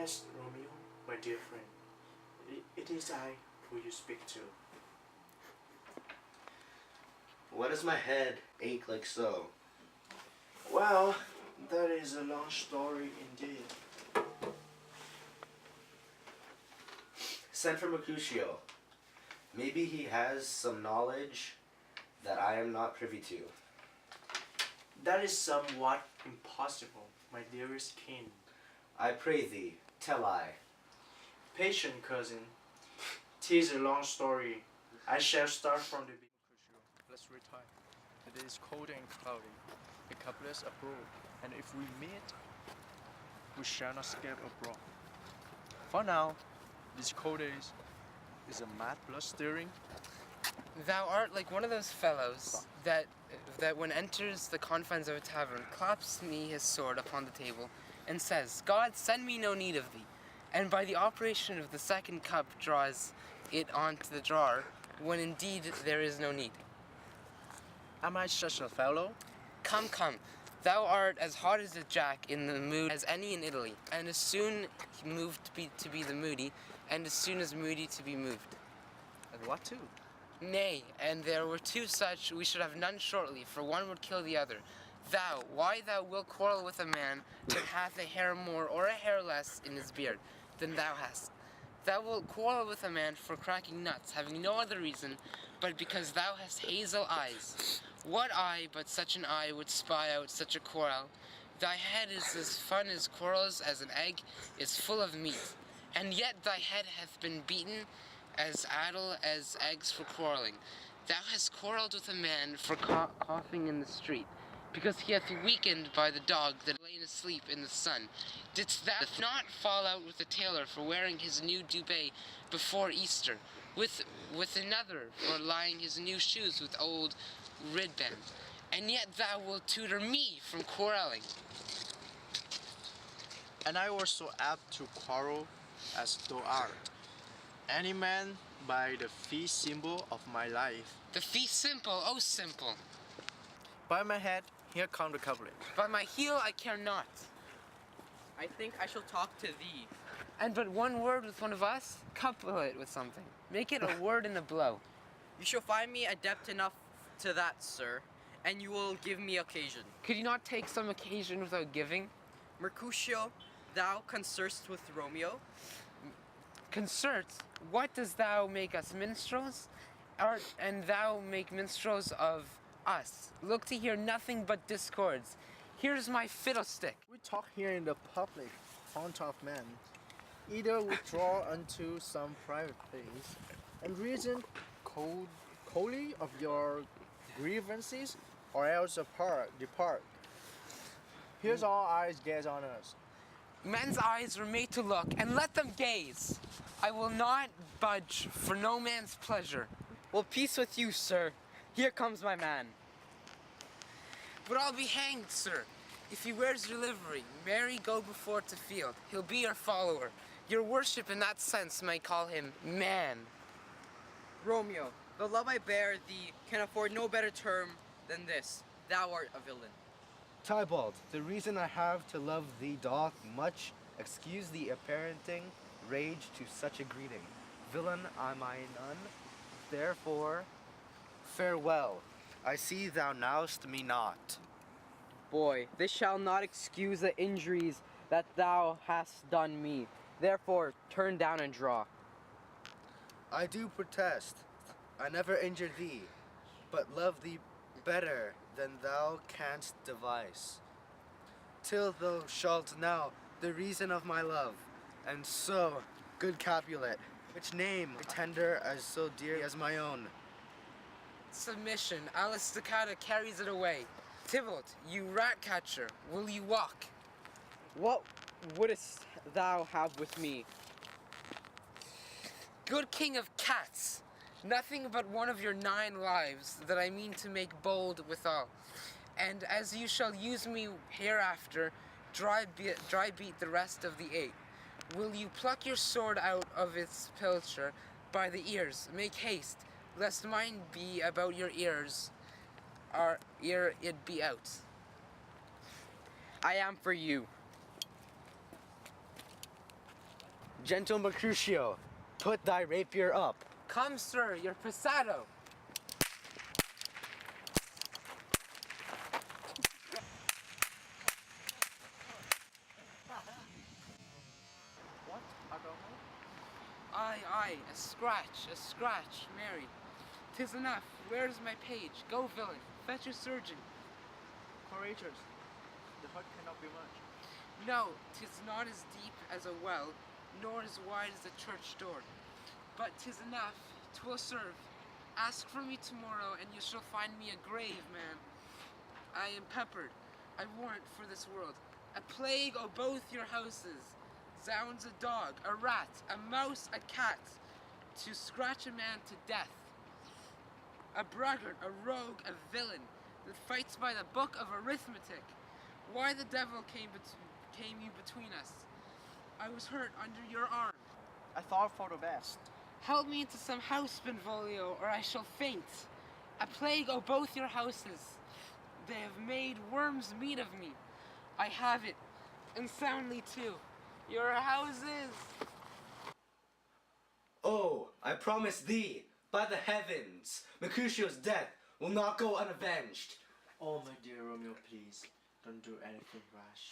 Yes, Romeo, my dear friend. It is I who you speak to. Why does my head ache like so? Well, that is a long story indeed. Sent for Mercutio. Maybe he has some knowledge that I am not privy to. That is somewhat impossible, my dearest king. I pray thee, tell I. Patient cousin, 'tis a long story. I shall start from the beginning. Let's retire. It is cold and cloudy. The couple is abroad, and if we meet, we shall not escape abroad. For now, these cold days is a mad blood stirring. Thou art like one of those fellows that when enters the confines of a tavern, claps me his sword upon the table, and says, God, send me no need of thee, and by the operation of the second cup draws it onto the drawer, when indeed there is no need. Am I such a fellow? Come, come, thou art as hot as a jack in the mood as any in Italy, and as soon moved to be the moody, and as soon as moody to be moved. And what too? Nay, and there were two such, we should have none shortly, for one would kill the other. Thou, why thou wilt quarrel with a man that hath a hair more or a hair less in his beard than thou hast? Thou wilt quarrel with a man for cracking nuts, having no other reason, but because thou hast hazel eyes. What eye but such an eye would spy out such a quarrel? Thy head is as fun as quarrels as an egg is full of meat, and yet thy head hath been beaten as addle as eggs for quarreling. Thou hast quarrelled with a man for coughing in the street, because he hath weakened by the dog that lain asleep in the sun. Didst thou not fall out with the tailor for wearing his new duvet before Easter, with another for lying his new shoes with old ridband, and yet thou wilt tutor me from quarrelling. And I was so apt to quarrel as thou art. Any man by the fee symbol of my life. The fee simple, oh simple. By my head, here come the couplet. By my heel I care not. I think I shall talk to thee. And but one word with one of us, couple it with something. Make it a word and a blow. You shall find me adept enough to that, sir, and you will give me occasion. Could you not take some occasion without giving? Mercutio, thou concerst with Romeo. Concert, what does thou make us minstrels? And thou make minstrels of us. Look to hear nothing but discords. Here's my fiddlestick. We talk here in the public haunt of men. Either withdraw unto some private place and reason coldly of your grievances, or else depart. Here's all eyes gaze on us. Men's eyes are made to look, and let them gaze. I will not budge for no man's pleasure. Well, peace with you, sir. Here comes my man. But I'll be hanged, sir. If he wears your livery, marry go before to field. He'll be your follower. Your worship in that sense may call him man. Romeo, the love I bear thee can afford no better term than this. Thou art a villain. Tybalt, the reason I have to love thee doth much excuse the apparenting rage to such a greeting. Villain am I none, therefore farewell. I see thou know'st me not. Boy, this shall not excuse the injuries that thou hast done me. Therefore, turn down and draw. I do protest, I never injured thee, but love thee better than thou canst devise. Till thou shalt know the reason of my love, and so, good Capulet, which name tender as so dear as my own. Submission, Alice Staccato carries it away. Tybalt, you rat catcher, will you walk? What wouldst thou have with me? Good king of cats, nothing but one of your 9 lives that I mean to make bold withal. And as you shall use me hereafter, dry beat the rest of the 8. Will you pluck your sword out of its pilcher by the ears? Make haste, lest mine be about your ears, ere it be out. I am for you. Gentle Mercutio, put thy rapier up. Come, sir, your passado. What, Adamo? Aye, a scratch, married. 'Tis enough. Where is my page? Go, villain, fetch a surgeon. Courageous. The hurt cannot be much. No, 'tis not as deep as a well, nor as wide as a church door. But 'tis enough, 'twill serve. Ask for me tomorrow, and you shall find me a grave man. I am peppered, I warrant, for this world. A plague o' both your houses. Zounds, a dog, a rat, a mouse, a cat, to scratch a man to death. A braggart, a rogue, a villain, that fights by the book of arithmetic. Why the devil came you between us? I was hurt under your arm. I thought for the best. Help me into some house, Benvolio, or I shall faint. A plague o' both your houses. They have made worms meat of me. I have it, and soundly too. Your houses. Oh, I promise thee, by the heavens, Mercutio's death will not go unavenged. Oh, my dear Romeo, please, don't do anything rash.